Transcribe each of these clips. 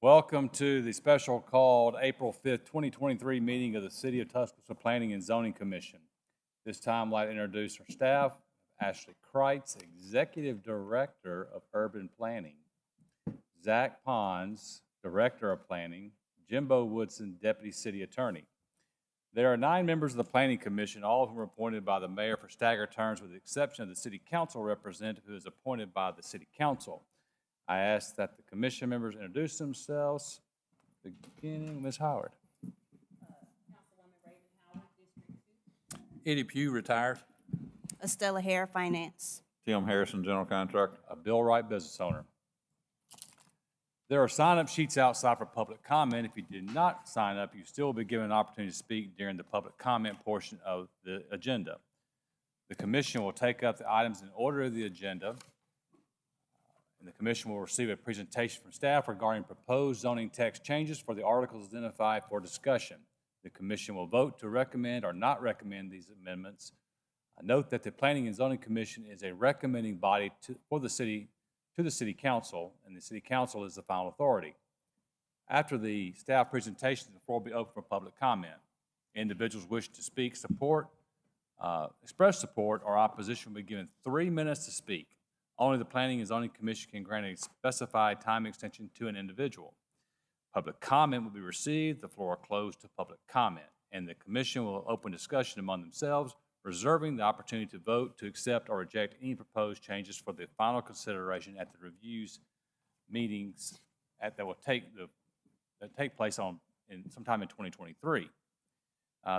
Welcome to the special called April 5th, 2023 meeting of the City of Tuscaloosa Planning and Zoning Commission. This time, I'd like to introduce our staff. Ashley Kreitz, Executive Director of Urban Planning. Zach Pons, Director of Planning. Jimbo Woodson, Deputy City Attorney. There are 9 members of the Planning Commission, all of whom are appointed by the mayor for staggered terms with the exception of the City Council representative who is appointed by the City Council. I ask that the commission members introduce themselves, beginning with Ms. Howard. Councilwoman Raven Howard, District 2. Eddie Pugh, retired. Estella Hare, Finance. Tim Harrison, general contractor. A Bill Wright, business owner. There are sign-up sheets outside for public comment. If you did not sign up, you still will be given an opportunity to speak during the public comment portion of the agenda. The commission will take up the items in order of the agenda, and the commission will receive a presentation from staff regarding proposed zoning text changes for the articles identified for discussion. The commission will vote to recommend or not recommend these amendments. Note that the Planning and Zoning Commission is a recommending body to the City Council, and the City Council is the final authority. After the staff presentation, the floor will be open for public comment. Individuals wish to speak, express support or opposition will be given 3 minutes to speak. Only the Planning and Zoning Commission can grant a specified time extension to an individual. Public comment will be received, the floor closed to public comment, and the commission will open discussion among themselves, reserving the opportunity to vote to accept or reject any proposed changes for the final consideration at the reviews meetings that will take place sometime in 2023.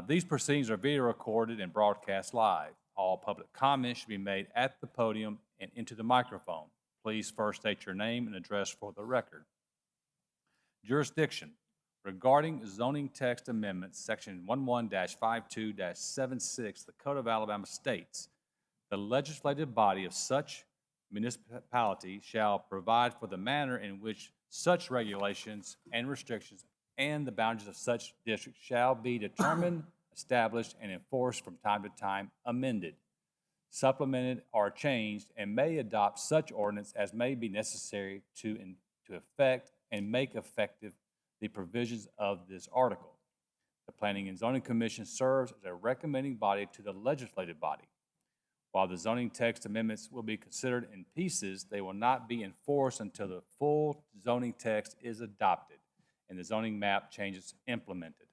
These proceedings are video recorded and broadcast live. All public comments should be made at the podium and into the microphone. Please first state your name and address for the record. Jurisdiction. Regarding zoning text amendments, section 11-52-76, the Code of Alabama states, the legislative body of such municipality shall provide for the manner in which such regulations and restrictions and the boundaries of such districts shall be determined, established, and enforced from time to time, amended, supplemented, or changed, and may adopt such ordinance as may be necessary to effect and make effective the provisions of this article. The Planning and Zoning Commission serves as a recommending body to the legislative body. While the zoning text amendments will be considered in pieces, they will not be enforced until the full zoning text is adopted and the zoning map changes implemented.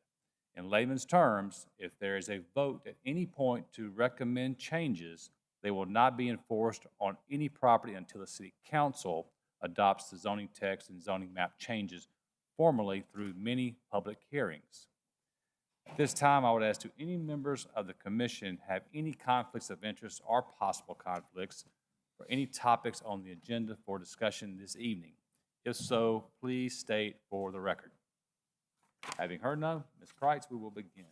In layman's terms, if there is a vote at any point to recommend changes, they will not be enforced on any property until the City Council adopts the zoning text and zoning map changes formally through many public hearings. At this time, I would ask, do any members of the commission have any conflicts of interest or possible conflicts for any topics on the agenda for discussion this evening? If so, please state for the record. Having heard none, Ms. Kreitz, we will begin.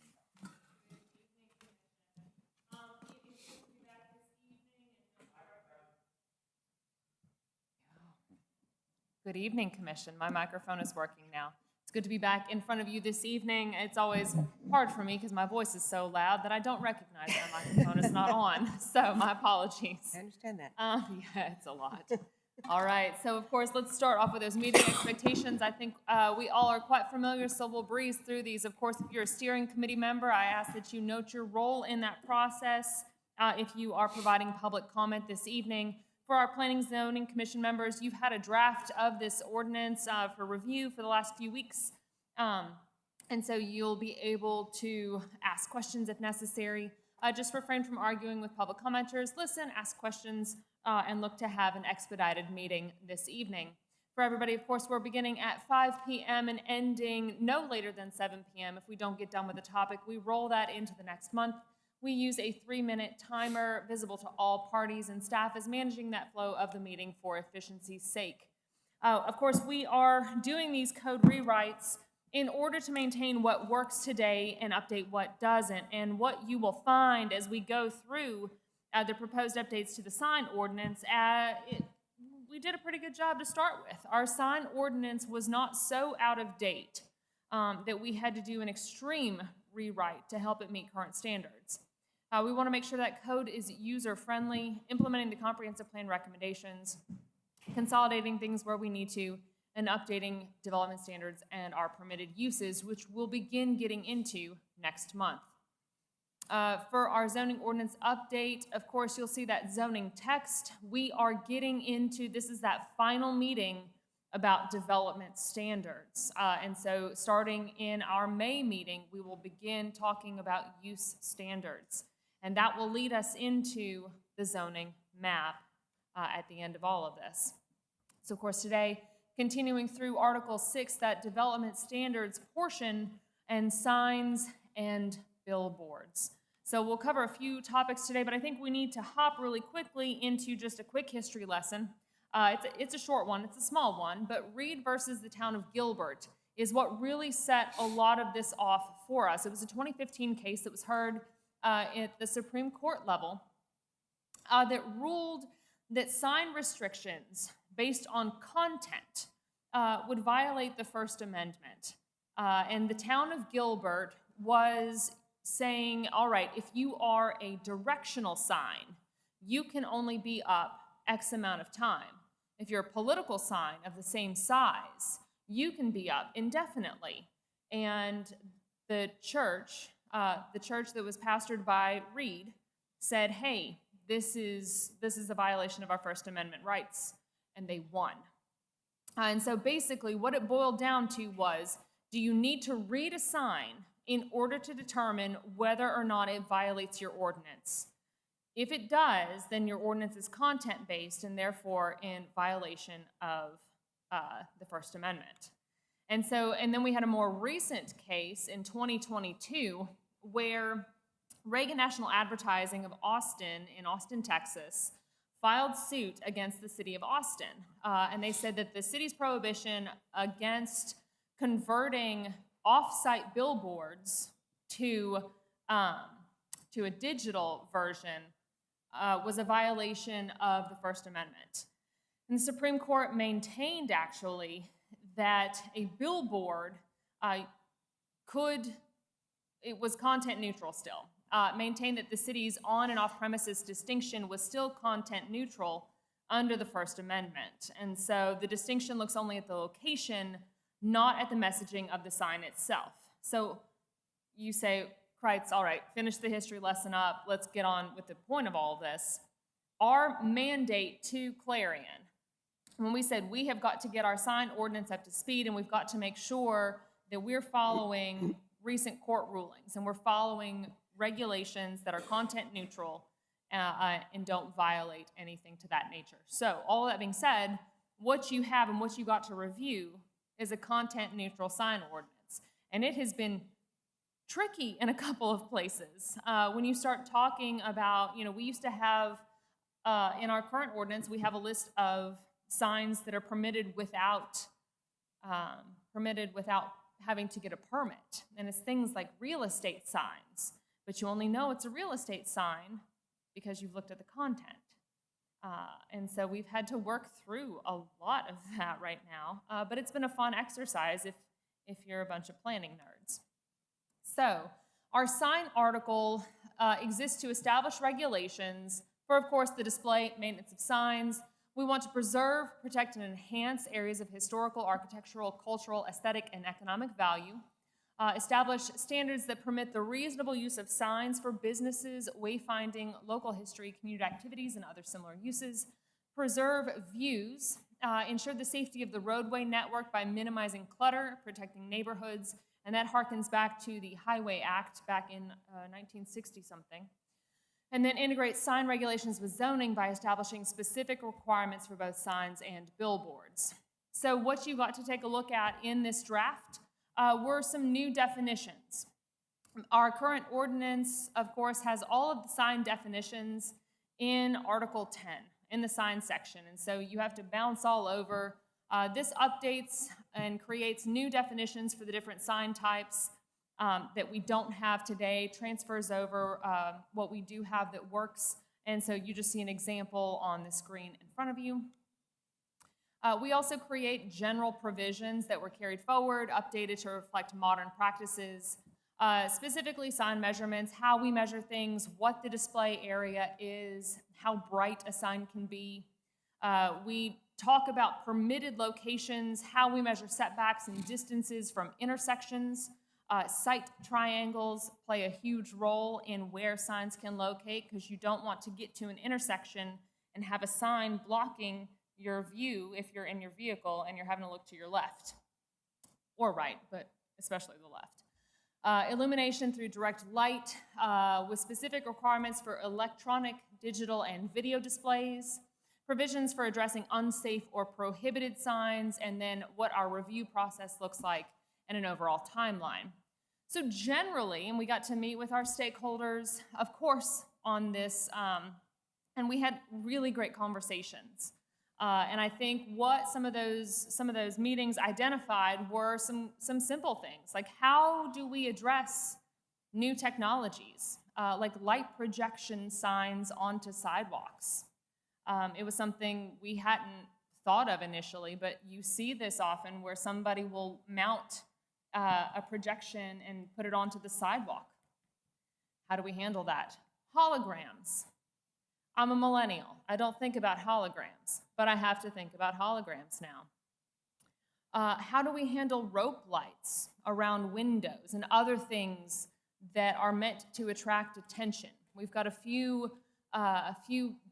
Good evening, Commission. My microphone is working now. It's good to be back in front of you this evening. It's always hard for me because my voice is so loud that I don't recognize my microphone is not on. So my apologies. I understand that. Yeah, it's a lot. All right, so of course, let's start off with those meeting expectations. I think we all are quite familiar, so we'll breeze through these. Of course, if you're a steering committee member, I ask that you note your role in that process. If you are providing public comment this evening, for our Planning and Zoning Commission members, you've had a draft of this ordinance for review for the last few weeks. And so you'll be able to ask questions if necessary. Just refrain from arguing with public commenters. Listen, ask questions, and look to have an expedited meeting this evening. For everybody, of course, we're beginning at 5 p.m. and ending no later than 7 p.m. If we don't get done with the topic, we roll that into the next month. We use a 3-minute timer visible to all parties, and staff is managing that flow of the meeting for efficiency's sake. Of course, we are doing these code rewrites in order to maintain what works today and update what doesn't. And what you will find as we go through the proposed updates to the sign ordinance, we did a pretty good job to start with. Our sign ordinance was not so out of date that we had to do an extreme rewrite to help it meet current standards. We want to make sure that code is user-friendly, implementing the comprehensive plan recommendations, consolidating things where we need to, and updating development standards and our permitted uses, which we'll begin getting into next month. For our zoning ordinance update, of course, you'll see that zoning text. We are getting into, this is that final meeting about development standards. And so starting in our May meeting, we will begin talking about use standards. And that will lead us into the zoning map at the end of all of this. So of course today, continuing through Article 6, that development standards portion, and signs and billboards. So we'll cover a few topics today, but I think we need to hop really quickly into just a quick history lesson. It's a short one, it's a small one, but Reed versus the town of Gilbert is what really set a lot of this off for us. It was a 2015 case that was heard at the Supreme Court level that ruled that sign restrictions based on content would violate the First Amendment. And the town of Gilbert was saying, all right, if you are a directional sign, you can only be up X amount of time. If you're a political sign of the same size, you can be up indefinitely. And the church that was pastored by Reed said, hey, this is a violation of our First Amendment rights, and they won. And so basically what it boiled down to was, do you need to read a sign in order to determine whether or not it violates your ordinance? If it does, then your ordinance is content-based and therefore in violation of the First Amendment. And then we had a more recent case in 2022 where Reagan National Advertising of Austin in Austin, Texas, filed suit against the city of Austin. And they said that the city's prohibition against converting off-site billboards to a digital version was a violation of the First Amendment. And the Supreme Court maintained, actually, that a billboard it was content neutral still. Maintained that the city's on and off premises distinction was still content neutral under the First Amendment. And so the distinction looks only at the location, not at the messaging of the sign itself. So you say, Kreitz, all right, finish the history lesson up. Let's get on with the point of all of this. Our mandate to Clarion, when we said we have got to get our sign ordinance up to speed and we've got to make sure that we're following recent court rulings and we're following regulations that are content neutral and don't violate anything to that nature. So all that being said, what you have and what you got to review is a content neutral sign ordinance. And it has been tricky in a couple of places. When you start talking about, we used to have, in our current ordinance, we have a list of signs that are permitted without having to get a permit. And it's things like real estate signs, but you only know it's a real estate sign because you've looked at the content. And so we've had to work through a lot of that right now, but it's been a fun exercise if you're a bunch of planning nerds. So our sign article exists to establish regulations for, of course, the display, maintenance of signs. We want to preserve, protect, and enhance areas of historical, architectural, cultural, aesthetic, and economic value. Establish standards that permit the reasonable use of signs for businesses, wayfinding, local history, community activities, and other similar uses. Preserve views. Ensure the safety of the roadway network by minimizing clutter, protecting neighborhoods, and that harkens back to the Highway Act back in 1960-something. And then integrate sign regulations with zoning by establishing specific requirements for both signs and billboards. So what you got to take a look at in this draft were some new definitions. Our current ordinance, of course, has all of the sign definitions in Article 10, in the sign section. And so you have to bounce all over. This updates and creates new definitions for the different sign types that we don't have today, transfers over what we do have that works. And so you just see an example on the screen in front of you. We also create general provisions that were carried forward, updated to reflect modern practices, specifically sign measurements, how we measure things, what the display area is, how bright a sign can be. We talk about permitted locations, how we measure setbacks and distances from intersections. Site triangles play a huge role in where signs can locate because you don't want to get to an intersection and have a sign blocking your view if you're in your vehicle and you're having to look to your left or right, but especially the left. Illumination through direct light with specific requirements for electronic, digital, and video displays, provisions for addressing unsafe or prohibited signs, and then what our review process looks like and an overall timeline. So generally, and we got to meet with our stakeholders, of course, on this, and we had really great conversations. And I think what some of those meetings identified were some simple things, like how do we address new technologies, like light projection signs onto sidewalks. It was something we hadn't thought of initially, but you see this often where somebody will mount a projection and put it onto the sidewalk. How do we handle that? Holograms. I'm a millennial. I don't think about holograms, but I have to think about holograms now. How do we handle rope lights around windows and other things that are meant to attract attention? We've got a few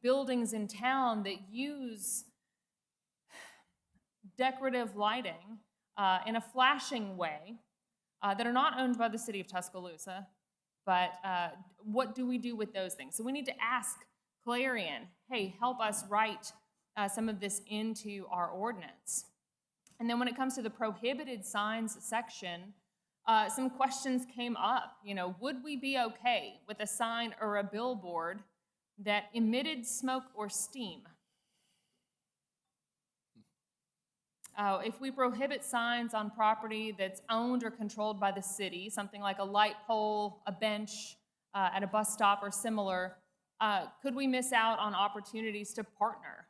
buildings in town that use decorative lighting in a flashing way that are not owned by the city of Tuscaloosa, but what do we do with those things? So we need to ask Clarion, hey, help us write some of this into our ordinance. And then when it comes to the prohibited signs section, some questions came up. You know, would we be okay with a sign or a billboard that emitted smoke or steam? If we prohibit signs on property that's owned or controlled by the city, something like a light pole, a bench at a bus stop or similar, could we miss out on opportunities to partner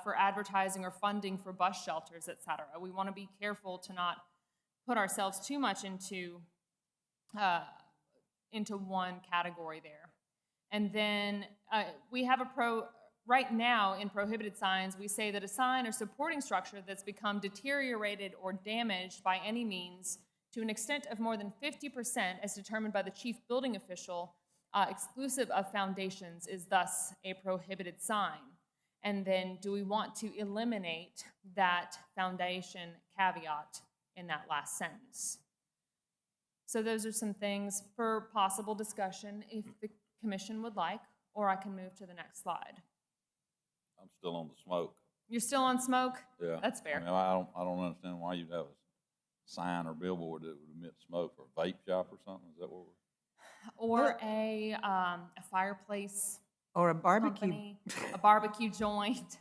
for advertising or funding for bus shelters, et cetera? We want to be careful to not put ourselves too much into one category there. And then we have right now in prohibited signs, we say that a sign or supporting structure that's become deteriorated or damaged by any means to an extent of more than 50% as determined by the chief building official, exclusive of foundations, is thus a prohibited sign. And then do we want to eliminate that foundation caveat in that last sentence? So those are some things for possible discussion if the commission would like, or I can move to the next slide. I'm still on the smoke. You're still on smoke? Yeah. That's fair. I mean, I don't understand why you'd have a sign or billboard that would emit smoke, or a vape shop or something. Is that what we're? Or a fireplace Or a barbecue. company, a barbecue joint.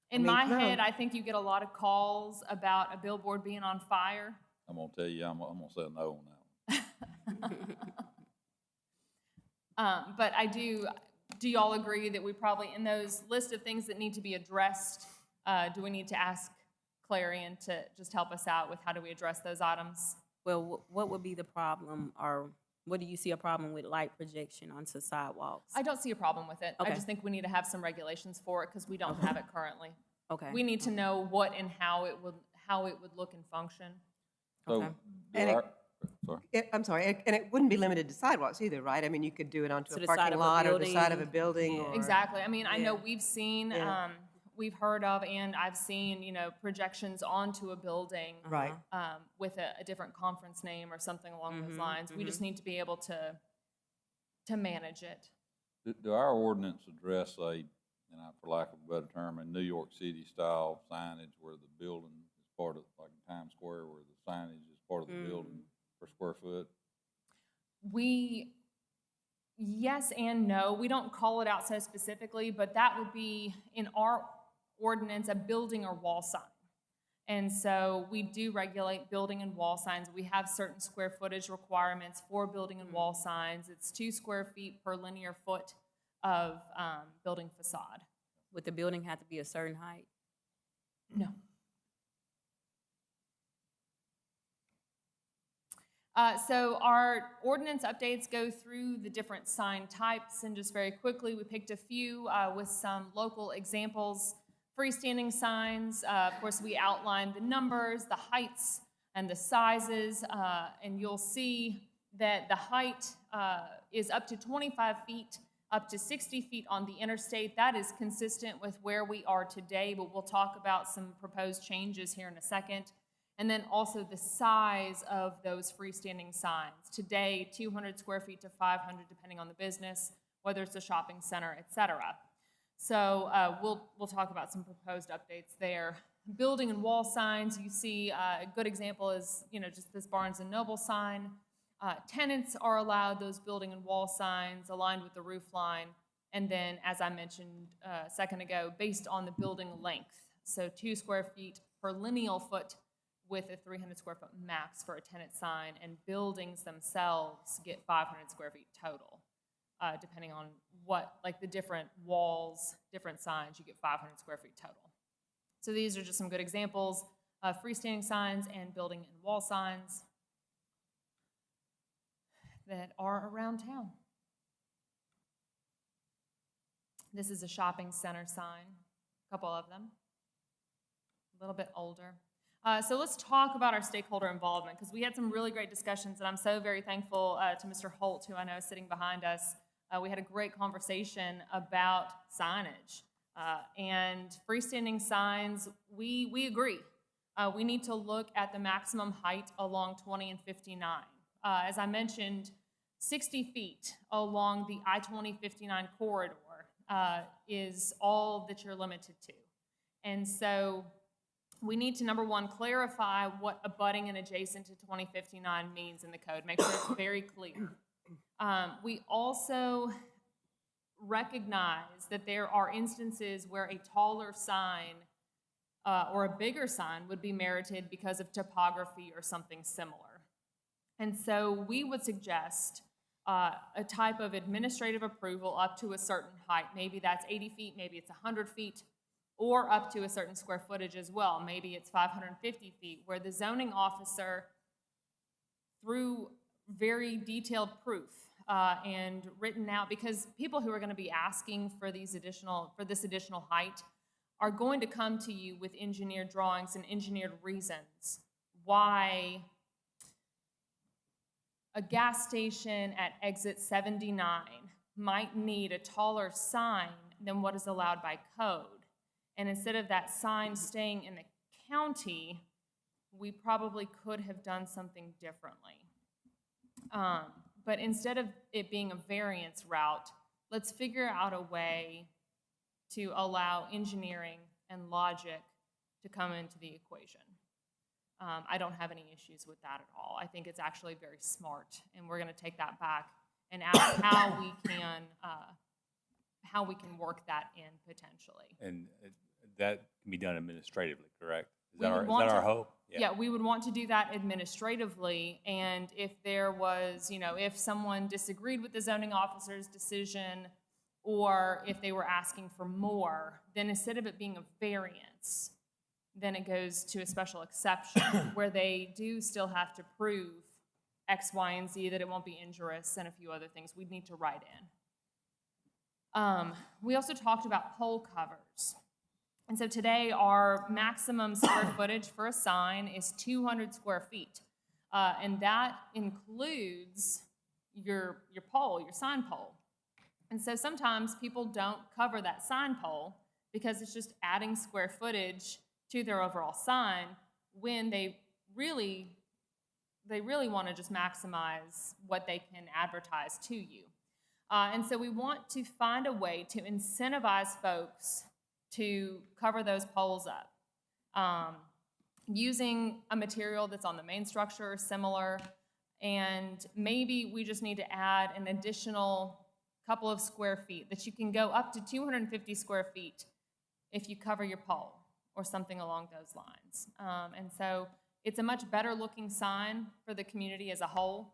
In my head, I think you get a lot of calls about a billboard being on fire. I'm gonna tell you, I'm gonna say no on that one. But I do y'all agree that we probably, in those list of things that need to be addressed, do we need to ask Clarion to just help us out with how do we address those items? Well, what would be the problem, or what do you see a problem with light projection onto sidewalks? I don't see a problem with it. I Okay. just think we need to have some regulations for it because we don't have it currently. Okay. We need to know what and how it would look and function. So, Okay. And it- sorry. I'm sorry, and it wouldn't be limited to sidewalks either, right? I mean, you could do it onto To a the side parking of a lot or the side of a building. building Yeah. or. Exactly. I mean, I know Yeah. we've seen, Yeah. we've heard of, and I've seen, projections onto a building Right. with a different conference name or something along those lines. We just need to be able to manage it. Do our ordinance address for lack of a better term, a New York City style signage where the building is part of, like in Times Square, where the signage is part of the building per square foot? Yes and no. We don't call it out so specifically, but that would be in our ordinance a building or wall sign. And so we do regulate building and wall signs. We have certain square footage requirements for building and wall signs. It's 2 square feet per linear foot of building facade. Would the building have to be a certain height? No. So our ordinance updates go through the different sign types, and just very quickly, we picked a few with some local examples. Freestanding signs, of course, we outlined the numbers, the heights, and the sizes, and you'll see that the height is up to 25 feet, up to 60 feet on the interstate. That is consistent with where we are today, but we'll talk about some proposed changes here in a second. And then also the size of those freestanding signs. Today, 200 square feet to 500, depending on the business, whether it's a shopping center, et cetera. So we'll talk about some proposed updates there. Building and wall signs, you see a good example is, just this Barnes & Noble sign. Tenants are allowed those building and wall signs aligned with the roof line. And then, as I mentioned a second ago, based on the building length. So 2 square feet per lineal foot with a 300 square foot max for a tenant sign, and buildings themselves get 500 square feet total. Depending on what, like the different walls, different signs, you get 500 square feet total. So these are just some good examples of freestanding signs and building and wall signs that are around town. This is a shopping center sign, a couple of them, a little bit older. So let's talk about our stakeholder involvement, because we had some really great discussions, and I'm so very thankful to Mr. Holt, who I know is sitting behind us. We had a great conversation about signage. And freestanding signs, we agree. We need to look at the maximum height along 20 and 59. As I mentioned, 60 feet along the I-20-59 corridor is all that you're limited to. And so we need to, number one, clarify what abutting and adjacent to 2059 means in the code. Make sure it's very clear. We also recognize that there are instances where a taller sign or a bigger sign would be merited because of topography or something similar. And so we would suggest a type of administrative approval up to a certain height. Maybe that's 80 feet, maybe it's 100 feet, or up to a certain square footage as well. Maybe it's 550 feet, where the zoning officer, through very detailed proof and written out, because people who are going to be asking for this additional height are going to come to you with engineered drawings and engineered reasons why a gas station at exit 79 might need a taller sign than what is allowed by code. And instead of that sign staying in the county, we probably could have done something differently. But instead of it being a variance route, let's figure out a way to allow engineering and logic to come into the equation. I don't have any issues with that at all. I think it's actually very smart, and we're going to take that back and ask how we can work that in potentially. And that can be done administratively, correct? Is We that would want our to- hope? Yeah, we would want to do that administratively, and if there was, if someone disagreed with the zoning officer's decision, or if they were asking for more, then instead of it being a variance, then it goes to a special exception where they do still have to prove X, Y, and Z, that it won't be injurious, and a few other things we'd need to write in. We also talked about pole covers. And so today, our maximum square footage for a sign is 200 square feet. And that includes your pole, your sign pole. And so sometimes people don't cover that sign pole because it's just adding square footage to their overall sign, when they really want to just maximize what they can advertise to you. And so we want to find a way to incentivize folks to cover those poles up using a material that's on the main structure or similar, and maybe we just need to add an additional couple of square feet, that you can go up to 250 square feet if you cover your pole or something along those lines. And so it's a much better looking sign for the community as a whole,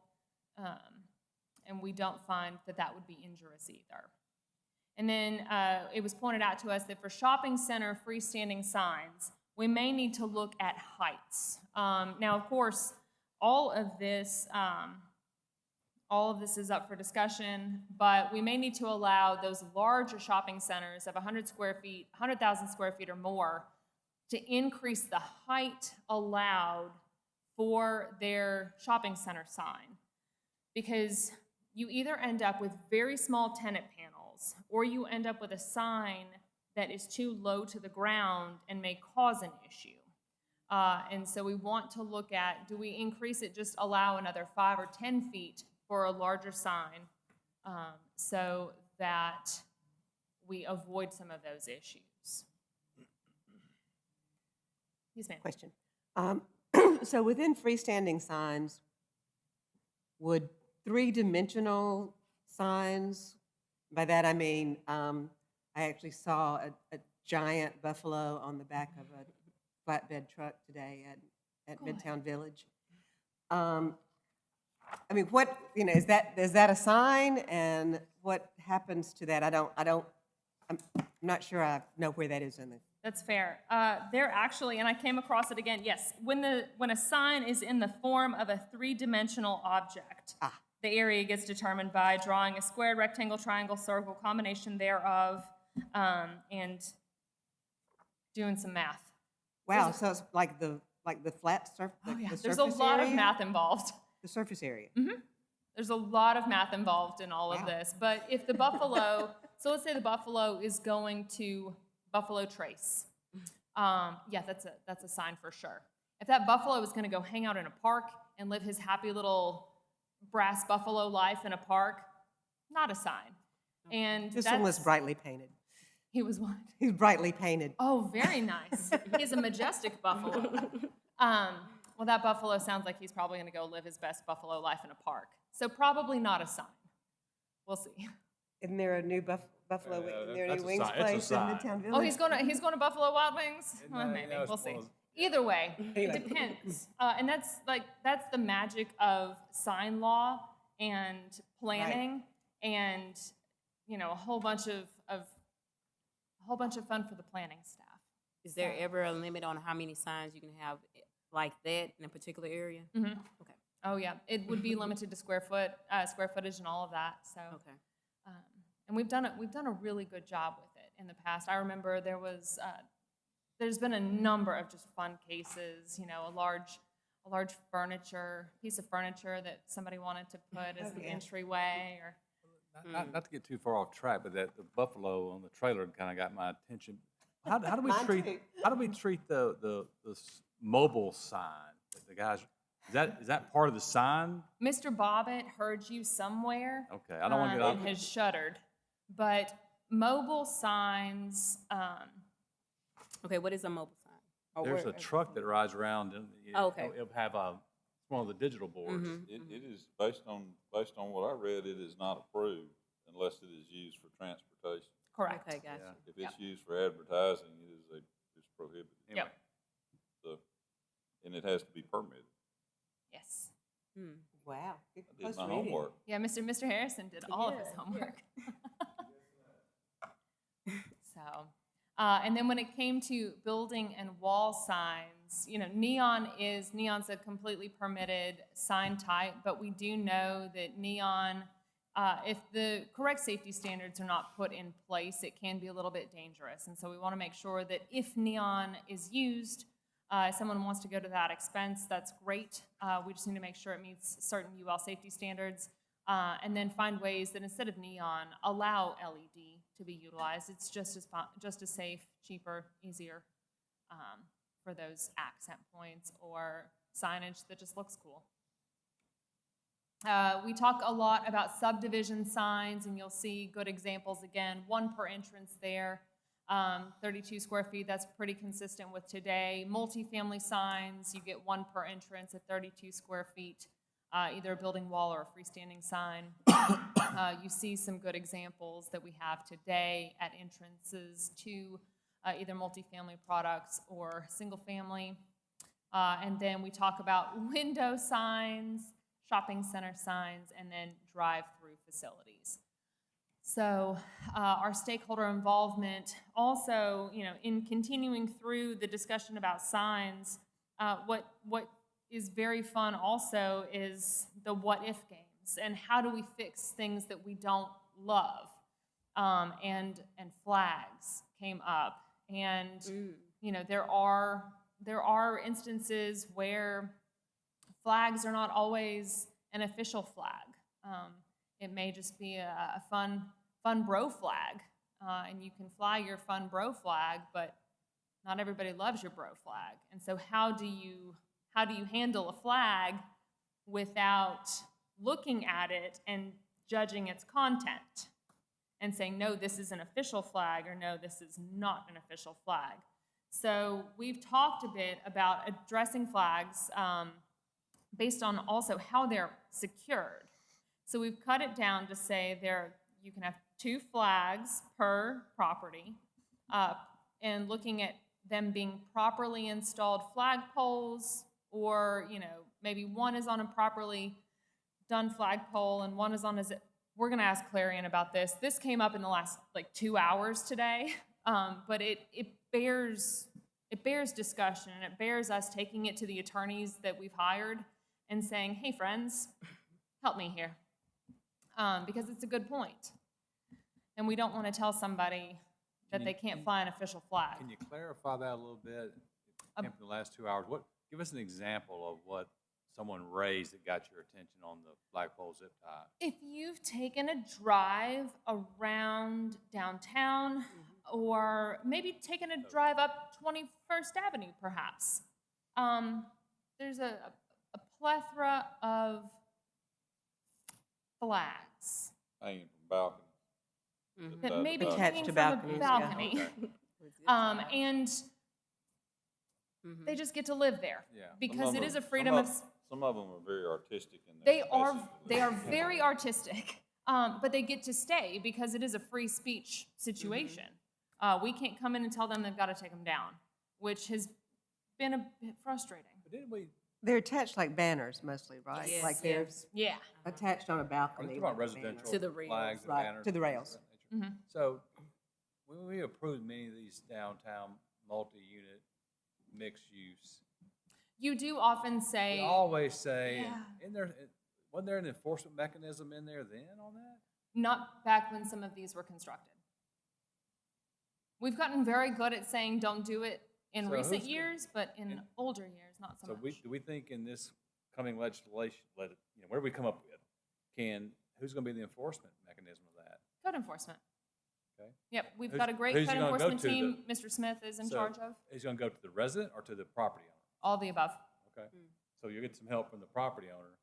and we don't find that that would be injurious either. And then it was pointed out to us that for shopping center freestanding signs, we may need to look at heights. Now, of course, all of this is up for discussion, but we may need to allow those larger shopping centers of 100 square feet, 100,000 square feet or more to increase the height allowed for their shopping center sign. Because you either end up with very small tenant panels, or you end up with a sign that is too low to the ground and may cause an issue. And so we want to look at, do we increase it, just allow another 5 or 10 feet for a larger sign, so that we avoid some of those issues? Yes, ma'am. Question. So within freestanding signs, would three-dimensional signs, by that I mean, I actually saw a giant buffalo on the back of a flatbed truck today at Midtown Village. I mean, what, is that a sign, and what happens to that? I'm not sure I know where that is in the. That's fair. They're actually, and I came across it again, yes, when a sign is in the form of a three-dimensional object, the area gets determined by drawing a square, rectangle, triangle, circle, combination thereof, and doing some math. Wow, so it's like the flat surface. Oh, yeah. The There's a surface lot of area? math involved. The surface area. There's a lot of math involved in all of Wow. this. But if the buffalo, so let's say the buffalo is going to Buffalo Trace. Yeah, that's a sign for sure. If that buffalo is going to go hang out in a park and live his happy little brass buffalo life in a park, not a sign. And This one was brightly painted. He was what? He's brightly painted. Oh, very nice. He's a majestic buffalo. Well, that buffalo sounds like he's probably going to go live his best buffalo life in a park. So probably not a sign. We'll see. Isn't there a new buffalo? Isn't there a that's new a wings sign. It's a place in sign. Midtown Village? Oh, he's going to Buffalo Wild Wings? Well, maybe. Yeah, I We'll see. suppose. Either way, Anyway. it depends. And that's the magic of sign law and planning, and a whole bunch of fun for the planning staff. Is there ever a limit on how many signs you can have like that in a particular area? Mm-hmm. Okay. Oh yeah, it would be limited to square footage and all of that. So, Okay. and we've done a really good job with it in the past. I remember there's been a number of just fun cases. A large piece of furniture that somebody wanted to put as an yeah. entryway, or Not to get too far off track, but the buffalo on the trailer kind of got my attention. How do we Mine treat too. the mobile sign? The guys, is that part of the sign? Mr. Bobbitt heard you somewhere. Okay, I don't want to get and off. has shuddered, but mobile signs. Okay, what is a mobile sign? Or There's where- a truck that rides around, and Oh, okay. it'll have it's one of the digital boards. Mhm. It is, based on what I read, it is not approved unless it is used for transportation. Correct. Okay, gotcha. Yeah. If it's used for advertising, it's prohibited. Anyway, Yep. So, and it has to be permitted. Yes. Hmm. Wow. Good I did close my reading. homework. Yeah, Mr. Harrison did all of his Yeah, homework. So, and then when it came to building and wall signs, neon's a completely permitted sign type, but we do know that neon, if the correct safety standards are not put in place, it can be a little bit dangerous. And so we want to make sure that if neon is used, someone wants to go to that expense, that's great. We just need to make sure it meets certain UL safety standards, and then find ways that instead of neon, allow LED to be utilized. It's just as safe, cheaper, easier for those accent points or signage that just looks cool. We talk a lot about subdivision signs, and you'll see good examples again, 1 per entrance there. 32 square feet, that's pretty consistent with today. Multifamily signs, you get 1 per entrance at 32 square feet, either a building wall or a freestanding sign. You see some good examples that we have today at entrances to either multifamily products or single family. And then we talk about window signs, shopping center signs, and then drive-through facilities. So our stakeholder involvement also, in continuing through the discussion about signs, what is very fun also is the what if games and how do we fix things that we don't love. And flags came up, and you know there are instances where flags are not always an official flag. It may just be a fun bro flag, and you can fly your fun bro flag, but not everybody loves your bro flag. And so how do you handle a flag without looking at it and judging its content and saying, no, this is an official flag, or no, this is not an official flag? So we've talked a bit about addressing flags based on also how they're secured. So we've cut it down to say you can have 2 flags per property, and looking at them being properly installed flagpoles, or maybe one is on a properly done flagpole and one is on we're going to ask Clarion about this. This came up in the last 2 hours today, but it bears discussion, and it bears us taking it to the attorneys that we've hired and saying, hey friends, help me here, because it's a good point. And we don't want to tell somebody that they can't fly an official flag. Can you clarify that a little bit? It came from the last 2 hours. Give us an example of what someone raised that got your attention on the flagpole zip tie. If you've taken a drive around downtown, or maybe taken a drive up 21st Avenue, perhaps, there's a plethora of flags. Hanging from balconies. Maybe Attached hanging to from balconies, a yeah. balcony. Okay. And they just get to live there, Yeah. because it is a Some freedom of. Some of them are very artistic in their They are message. very artistic, but they get to stay because it is a free speech situation. We can't come in and tell them they've got to take them down, which has been a bit frustrating. But didn't we, They're attached like banners mostly, right? Yes. Like they're Yeah. attached on a are balcony. you talking about like a banner. residential To the rails. flags and Right, banners? to the and rails. things of that nature? So when we approved many of these downtown multi-unit mixed use, You do often we say, always say, Yeah. wasn't there an enforcement mechanism in there then on that? not back when some of these were constructed. We've gotten very good at saying don't do it in So recent who's- years, but in older years, not so So much. do we think in this coming legislation, where do we come up with? Who's going to be the enforcement mechanism of that? Code enforcement. Okay. Yep, we've Who's- got a great who's code it gonna go enforcement to? team. Mr. Smith is in So charge of Is it going to go to the resident or to the property owner? all the above. Okay. So you'll get some help from the property owner.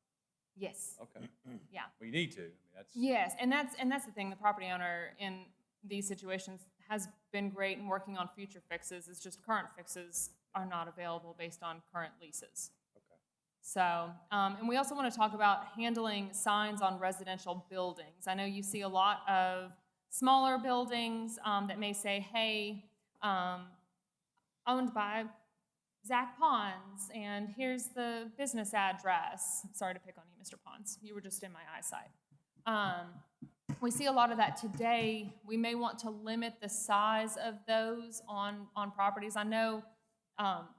Yes. Okay. Yeah. Well, you need to. I mean, that's. Yes, and that's the thing. The property owner in these situations has been great in working on future fixes. It's just current fixes are not available based on current leases. Okay. So, and we also want to talk about handling signs on residential buildings. I know you see a lot of smaller buildings that may say, hey, owned by Zach Pons, and here's the business address. Sorry to pick on you, Mr. Pons. You were just in my eyesight. We see a lot of that today. We may want to limit the size of those on properties. I know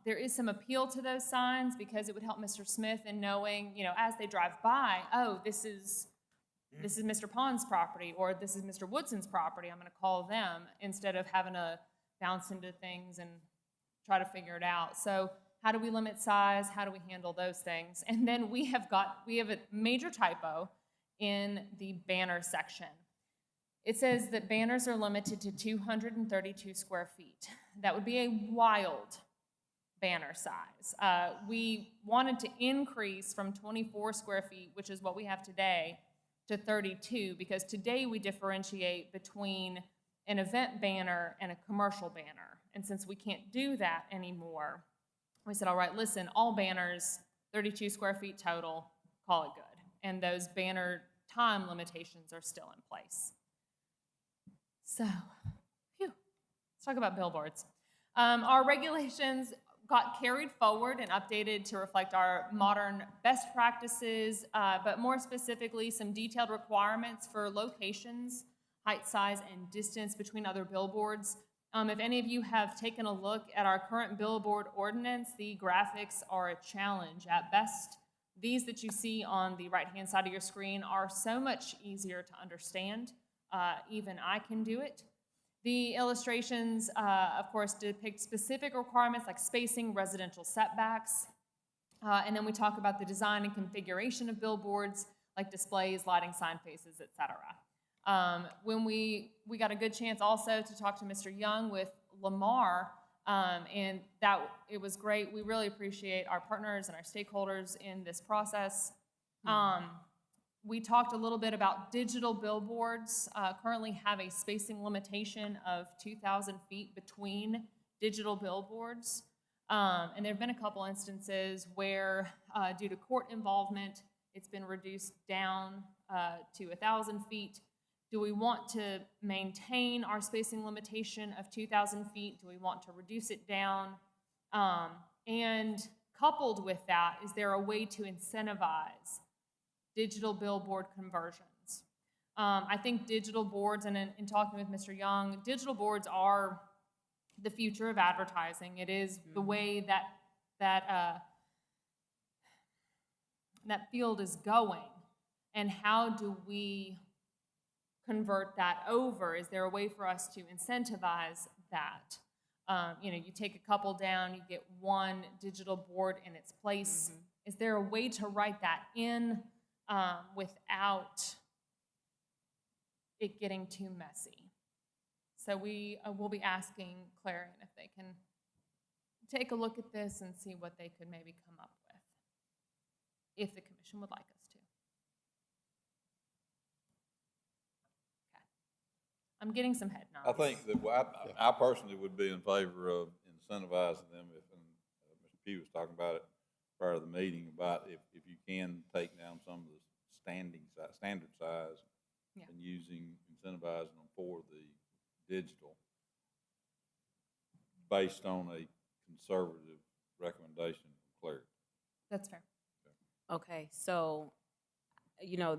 there is some appeal to those signs because it would help Mr. Smith in knowing, as they drive by, oh, this is Mr. Pond's property, or this is Mr. Woodson's property. I'm going to call them instead of having to bounce into things and try to figure it out. So how do we limit size? How do we handle those things? And then we have a major typo in the banner section. It says that banners are limited to 232 square feet. That would be a wild banner size. We wanted to increase from 24 square feet, which is what we have today, to 32, because today we differentiate between an event banner and a commercial banner. And since we can't do that anymore, we said, all right, listen, all banners, 32 square feet total, call it good. And those banner time limitations are still in place. So, let's talk about billboards. Our regulations got carried forward and updated to reflect our modern best practices, but more specifically, some detailed requirements for locations, height, size, and distance between other billboards. If any of you have taken a look at our current billboard ordinance, the graphics are a challenge. At best, these that you see on the right-hand side of your screen are so much easier to understand. Even I can do it. The illustrations, of course, depict specific requirements like spacing, residential setbacks, and then we talk about the design and configuration of billboards, like displays, lighting, sign faces, et cetera. When we got a good chance also to talk to Mr. Young with Lamar, and that it was great. We really appreciate our partners and our stakeholders in this process. We talked a little bit about digital billboards. Currently have a spacing limitation of 2,000 feet between digital billboards. And there have been a couple instances where, due to court involvement, it's been reduced down to 1,000 feet. Do we want to maintain our spacing limitation of 2,000 feet? Do we want to reduce it down? And coupled with that, is there a way to incentivize digital billboard conversions? I think digital boards, and in talking with Mr. Young, digital boards are the future of advertising. It is the way that field is going. And how do we convert that over? Is there a way for us to incentivize that? You take a couple down, you get one digital board in its place. Is there a way to write that in without it getting too messy? So we will be asking Clarion if they can take a look at this and see what they could maybe come up with, if the commission would like us to. Okay. I'm getting some head nods. I think that I personally would be in favor of incentivizing them if, and Mr. Pugh was talking about it prior to the meeting, about if you can take down some of the standard size and incentivizing them for the digital based on a conservative recommendation from Clary. That's fair. Okay, so,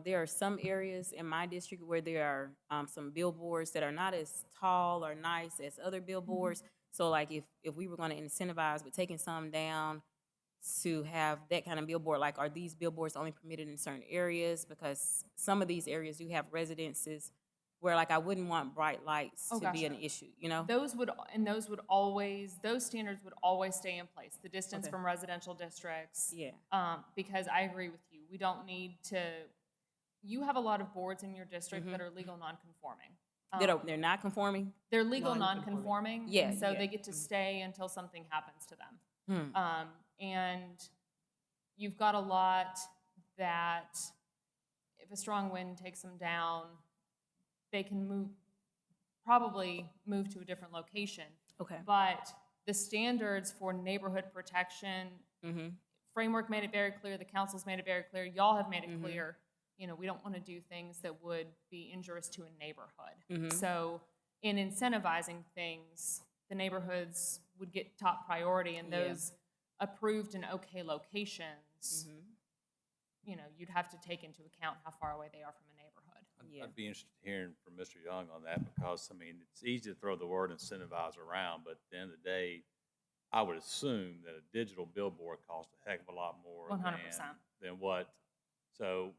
there are some areas in my district where there are some billboards that are not as tall or nice as other billboards. So like if we were gonna incentivize with taking some down to have that kind of billboard, like are these billboards only permitted in certain areas? Because some of these areas do have residences where like I wouldn't want bright lights to be an issue, Those standards would always stay in place, the distance from residential districts. Yeah. Because I agree with you. We don't need to, you have a lot of boards in your district that are legal non-conforming. They're not conforming? They're legal non-conforming. Yeah, And so yeah. they get to stay until something happens to them. And you've got a lot that if a strong wind takes them down, they can probably move to a different location. Okay. But the standards for neighborhood protection, framework made it very clear, the council's made it very clear, y'all have made it clear, we don't want to do things that would be injurious to a neighborhood. So in incentivizing things, the neighborhoods would get top priority, and those approved and okay locations, you'd have to take into account how far away they are from a neighborhood. I'd be interested in hearing from Mr. Young on that, because, it's easy to throw the word incentivize around, but at the end of the day, I would assume that a digital billboard costs a heck of a lot more 100%. than what, so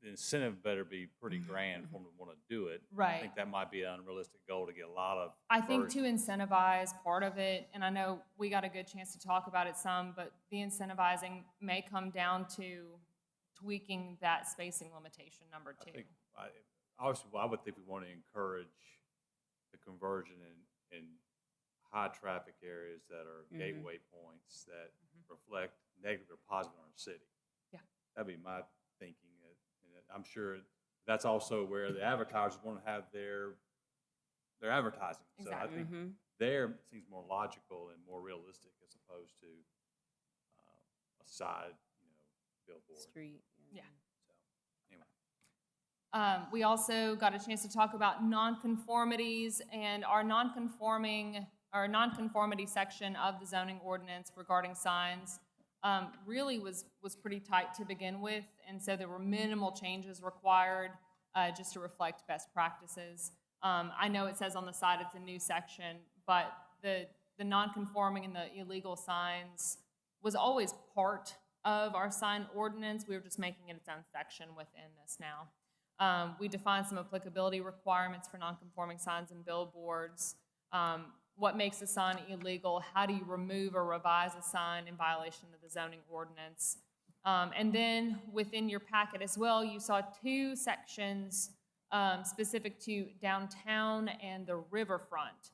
the incentive better be pretty grand for them to want to do it. Right. I think that might be an unrealistic goal to get a lot of. I think to incentivize part of it, and I know we got a good chance to talk about it some, but the incentivizing may come down to tweaking that spacing limitation, number two. Obviously, I would think we want to encourage the conversion in high traffic areas that are gateway points that reflect negative or positive on our city. Yeah. That'd be my thinking. And I'm sure that's also where the advertisers want to have their advertising. Exactly. So I think there seems more logical and more realistic as opposed to a side, billboard. Street. Yeah. So anyway. We also got a chance to talk about nonconformities, and our nonconformity section of the zoning ordinance regarding signs really was pretty tight to begin with, and so there were minimal changes required just to reflect best practices. I know it says on the side it's a new section, but the non-conforming and the illegal signs was always part of our sign ordinance. We were just making it its own section within this now. We defined some applicability requirements for non-conforming signs and billboards. What makes a sign illegal? How do you remove or revise a sign in violation of the zoning ordinance? And then within your packet as well, you saw two sections specific to downtown and the riverfront,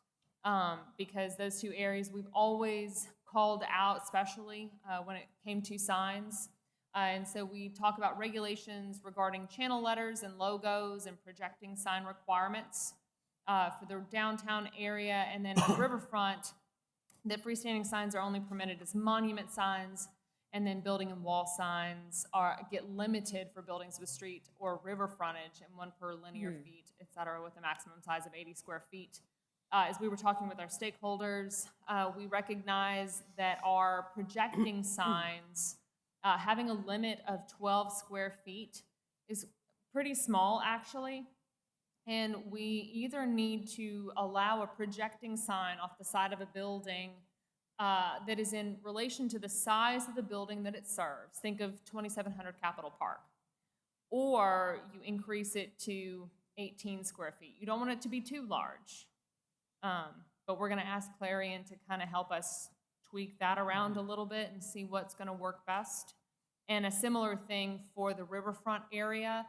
because those two areas we've always called out, especially when it came to signs. And so we talk about regulations regarding channel letters and logos and projecting sign requirements for the downtown area. And then on the riverfront, that freestanding signs are only permitted as monument signs, and then building and wall signs get limited for buildings with street or river frontage and 1 per linear feet, et cetera, with a maximum size of 80 square feet. As we were talking with our stakeholders, we recognize that our projecting signs, having a limit of 12 square feet is pretty small, actually. And we either need to allow a projecting sign off the side of a building that is in relation to the size of the building that it serves. Think of 2700 Capitol Park. Or you increase it to 18 square feet. You don't want it to be too large. But we're going to ask Clarion to kind of help us tweak that around a little bit and see what's going to work best. And a similar thing for the riverfront area,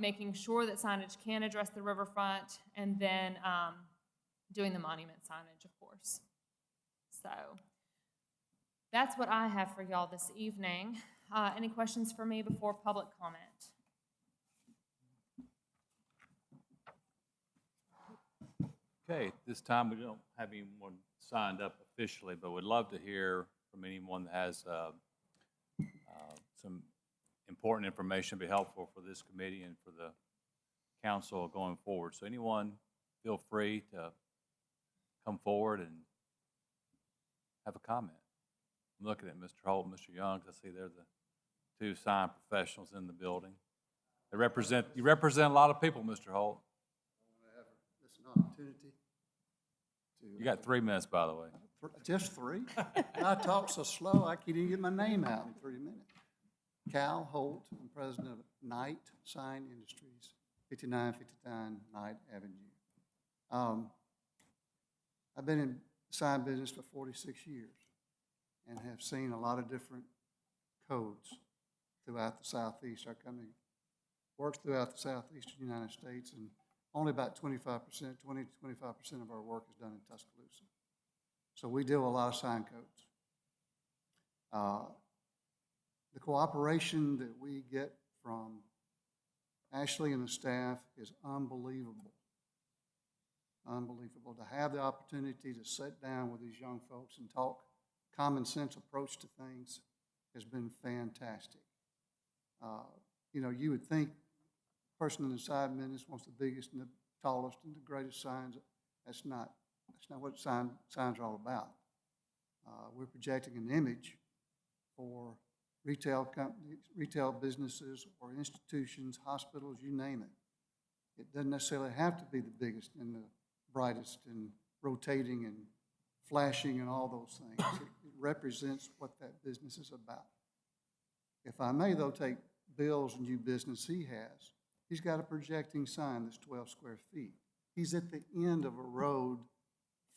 making sure that signage can address the riverfront, and then doing the monument signage, of course. So that's what I have for y'all this evening. Any questions for me before public comment? Okay, this time we don't have anyone signed up officially, but would love to hear from anyone that has some important information, be helpful for this committee and for the council going forward. So anyone, feel free to come forward and have a comment. I'm looking at Mr. Holt and Mr. Young, 'cause I see they're the two sign professionals in the building. You represent a lot of people, Mr. Holt. This is an opportunity to. You got 3 minutes, by the way. Just 3? I talk so slow, I can't even get my name out in 3 minutes. Cal Holt, I'm president of Knight Sign Industries, 5959 Knight Avenue. I've been in the sign business for 46 years and have seen a lot of different codes throughout the Southeast. Our company works throughout the Southeastern United States, and only about 25%, 20 to 25% of our work is done in Tuscaloosa. So we deal with a lot of sign codes. The cooperation that we get from Ashley and the staff is unbelievable. Unbelievable. To have the opportunity to sit down with these young folks and talk common sense approach to things has been fantastic. You know, you would think the person in the sign business wants the biggest and the tallest and the greatest signs. That's not what signs are all about. We're projecting an image for retail companies, retail businesses, or institutions, hospitals, you name it. It doesn't necessarily have to be the biggest and the brightest and rotating and flashing and all those things. It represents what that business is about. If I may, though, take Bill's new business he has. He's got a projecting sign that's 12 square feet. He's at the end of a road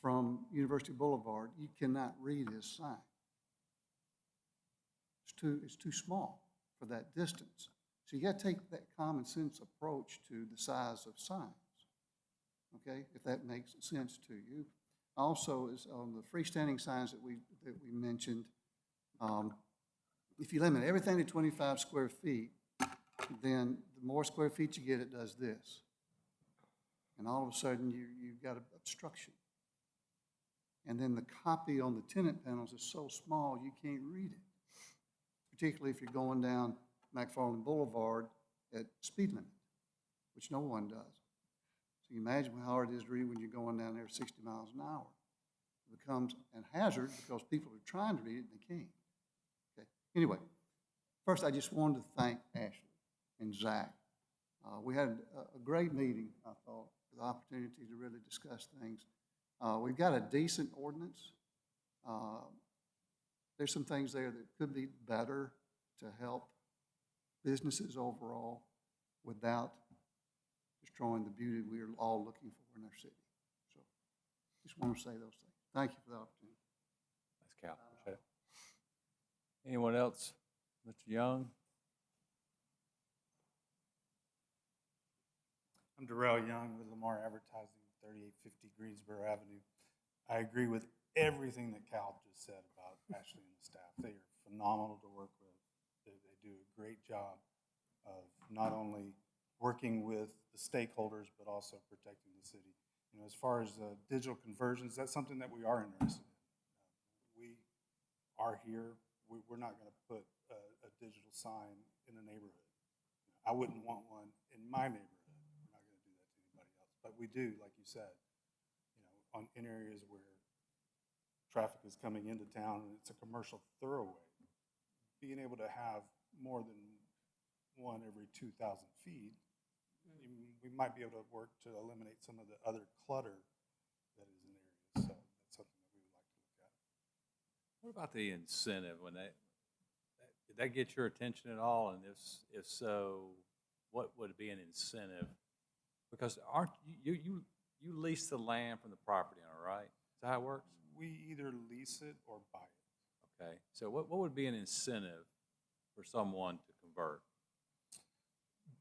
from University Boulevard. You cannot read his sign. It's too small for that distance. So you got to take that common sense approach to the size of signs, okay, if that makes sense to you. Also, is on the freestanding signs that we mentioned, if you limit everything to 25 square feet, then the more square feet you get, it does this. And all of a sudden, you've got an obstruction. And then the copy on the tenant panels is so small, you can't read it, particularly if you're going down McFarland Boulevard at speed limit, which no one does. So you imagine how hard it is to read when you're going down there 60 miles an hour. It becomes a hazard because people are trying to read it and they can't. Okay. Anyway, first I just wanted to thank Ashley and Zach. We had a great meeting, I thought, with the opportunity to really discuss things. We've got a decent ordinance. There's some things there that could be better to help businesses overall without destroying the beauty we're all looking for in our city. So just want to say those things. Thank you for the opportunity. Thanks, Cal. Appreciate it. Anyone else? Mr. Young? I'm Darrell Young with Lamar Advertising, 3850 Greensboro Avenue. I agree with everything that Cal just said about Ashley and the staff. They are phenomenal to work with. They do a great job of not only working with the stakeholders, but also protecting the city. You know, as far as digital conversions, that's something that we are interested in. We are here. We're not going to put a digital sign in a neighborhood. I wouldn't want one in my neighborhood. We're not going to do that to anybody else. But we do, like you said, you know, in areas where traffic is coming into town and it's a commercial thoroughway, being able to have more than one every 2,000 feet, we might be able to work to eliminate some of the other clutter that is in areas. So that's something that we would like to look at. What about the incentive when did that get your attention at all? And if so, what would be an incentive? Because aren't you lease the land from the property owner, right? Is that how it works? We either lease it or buy it. Okay, so what would be an incentive for someone to convert?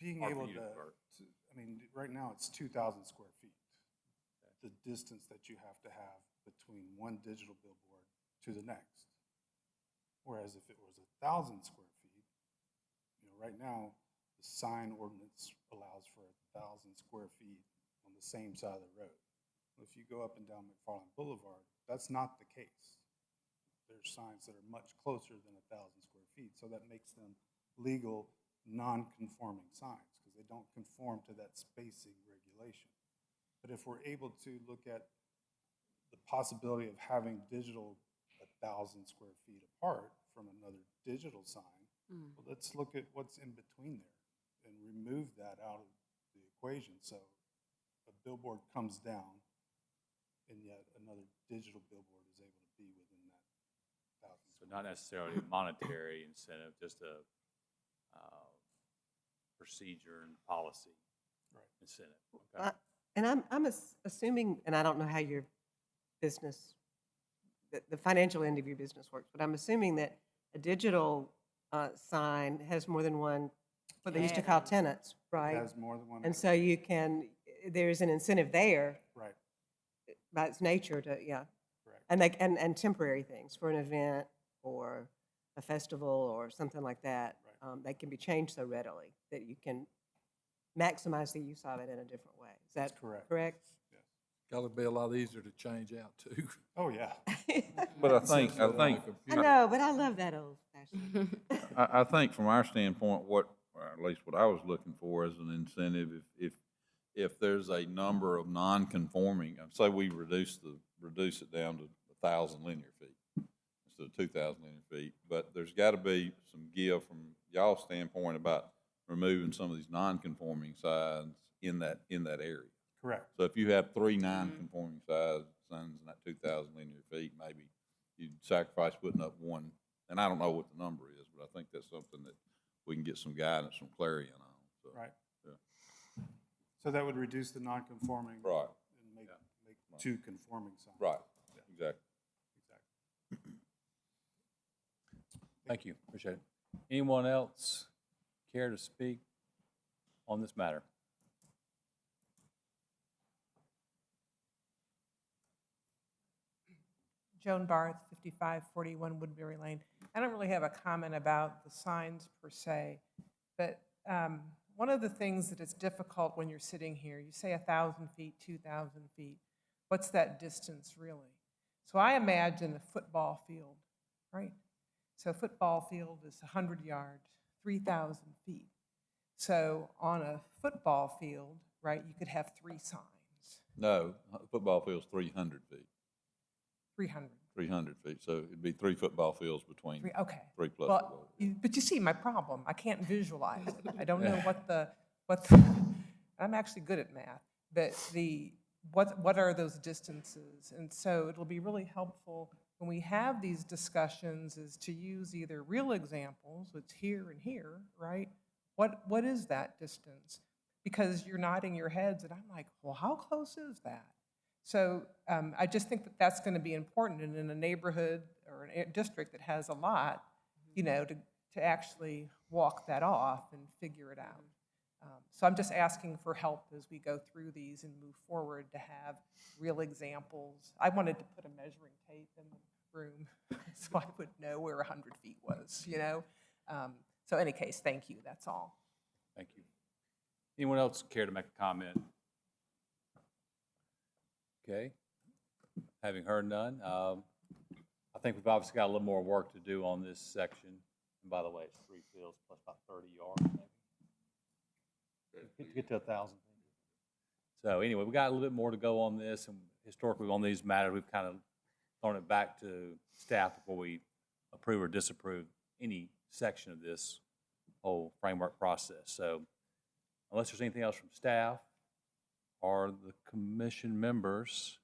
Being Or for able you to to, convert. I mean, right now it's 2,000 square feet. The distance that you have to have between one digital billboard to the next. Whereas if it was 1,000 square feet, you know, right now the sign ordinance allows for 1,000 square feet on the same side of the road. If you go up and down McFarland Boulevard, that's not the case. There's signs that are much closer than 1,000 square feet, so that makes them legal, non-conforming signs because they don't conform to that spacing regulation. But if we're able to look at the possibility of having digital 1,000 square feet apart from another digital sign, well, let's look at what's in between there and remove that out of the equation. So a billboard comes down and yet another digital billboard is able to be within that 1,000 So square not necessarily a monetary incentive, just a procedure and policy Right. incentive. Okay. And I'm assuming, and I don't know how your business, the financial end of your business works, but I'm assuming that a digital sign has more than one, what they used to call tenants, It right? has more than one. And so you can, there's an incentive there Right, by its nature to, yeah. correct. And temporary things for an event or a festival or something like that. Right. That can be changed so readily that you can maximize the use of it in a different way. Is that That's correct. correct? Yes. Got to be a lot easier to change out too. Oh, yeah. But I think, I know, but I love that old fashioned. I think from our standpoint, or at least what I was looking for as an incentive, if there's a number of non-conforming, say we reduce it down to 1,000 linear feet instead of 2,000 linear feet, but there's got to be some give from y'all's standpoint about removing some of these non-conforming signs in that area. Correct. So if you have 3 non-conforming signs in that 2,000 linear feet, maybe you'd sacrifice putting up one, and I don't know what the number is, but I think that's something that we can get some guidance, some clarity on. So, Right. yeah. So that would reduce the non-conforming. Right. And make 2 conforming signs. Right, Yeah. exactly. Exactly. Thank you, appreciate it. Anyone else care to speak on this matter? Joan Barth, 5541 Woodbury Lane. I don't really have a comment about the signs per se, but one of the things that is difficult when you're sitting here, you say 1,000 feet, 2,000 feet. What's that distance really? So I imagine a football field, right? So a football field is 100 yards, 3,000 feet. So on a football field, right, you could have 3 signs. No, football field's 300 feet, 300. 300 feet, so it'd be 3 football fields between Okay. 3 plus. Well, but you see my problem. I can't visualize it. I don't know what the I'm actually good at math, but the what are those distances? And so it'll be really helpful when we have these discussions is to use either real examples, it's here and here, right? What is that distance? Because you're nodding your heads, and I'm like, well, how close is that? So I just think that that's going to be important, and in a neighborhood or a district that has a lot, you know, to actually walk that off and figure it out. So I'm just asking for help as we go through these and move forward to have real examples. I wanted to put a measuring tape in the room so I would know where 100 feet was, you know? So in any case, thank you, that's all. Thank you. Anyone else care to make a comment? Okay. Having heard none, I think we've obviously got a little more work to do on this section. And by the way, it's 3 fields plus about 30 yards, maybe. To get to 1,000. So anyway, we got a little bit more to go on this, and historically on these matters, we've kind of thrown it back to staff before we approve or disapprove any section of this whole framework process. So unless there's anything else from staff or the commission members,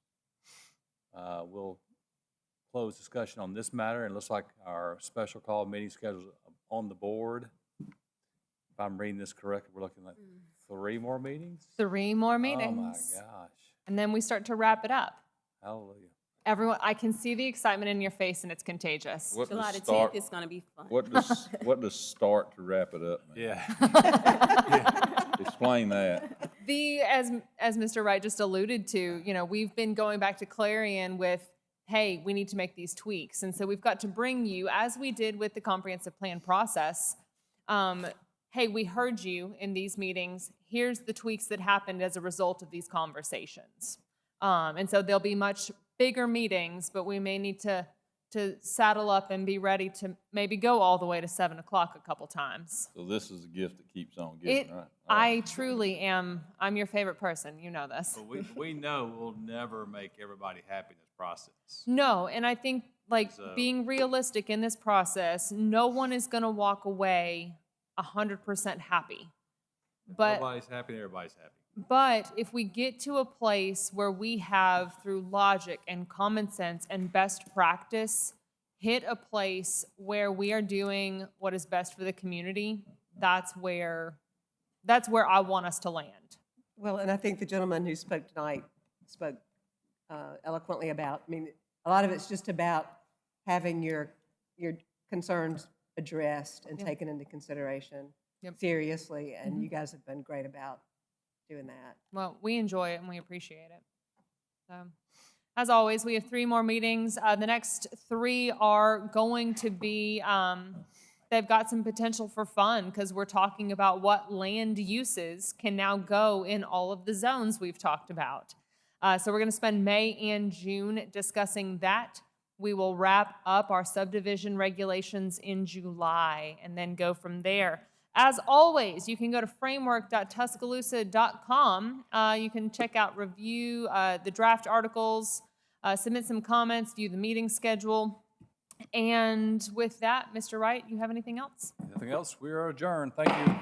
we'll close discussion on this matter. And it looks like our special call meeting schedule is on the board. If I'm reading this correctly, we're looking at 3 more meetings? 3 more Oh, meetings. my gosh. And then we start to wrap it up. Hallelujah. Everyone, I can see the excitement in your face, and it's contagious. What July does the start, 10th is going to be fun. what does start to wrap it up mean? Yeah. Explain that. As Mr. Wright just alluded to, you know, we've been going back to Clarion with, hey, we need to make these tweaks. And so we've got to bring you, as we did with the comprehensive plan process, hey, we heard you in these meetings. Here's the tweaks that happened as a result of these conversations. And so there'll be much bigger meetings, but we may need to saddle up and be ready to maybe go all the way to 7 o'clock a couple times. So this is a gift that keeps on giving, right? I truly am. I'm your favorite person. You know this. But we know we'll never make everybody happy in this process. No, and I think, like, So- being realistic in this process, no one is going to walk away 100% happy. But Nobody's happy and everybody's happy. But if we get to a place where we have, through logic and common sense and best practice, hit a place where we are doing what is best for the community, that's where I want us to land. Well, and I think the gentleman who spoke tonight spoke eloquently about, I mean, a lot of it's just about having your concerns addressed and Yeah. taken into consideration Yep. seriously, and you guys have been great about doing that. Well, we enjoy it and we appreciate it. So, as always, we have 3 more meetings. The next 3 are going to be, they've got some potential for fun because we're talking about what land uses can now go in all of the zones we've talked about. So we're going to spend May and June discussing that. We will wrap up our subdivision regulations in July and then go from there. As always, you can go to framework.tuscaloosa.com. You can check out, review the draft articles, submit some comments, view the meeting schedule. And with that, Mr. Wright, you have anything else? Nothing else? We are adjourned. Thank you.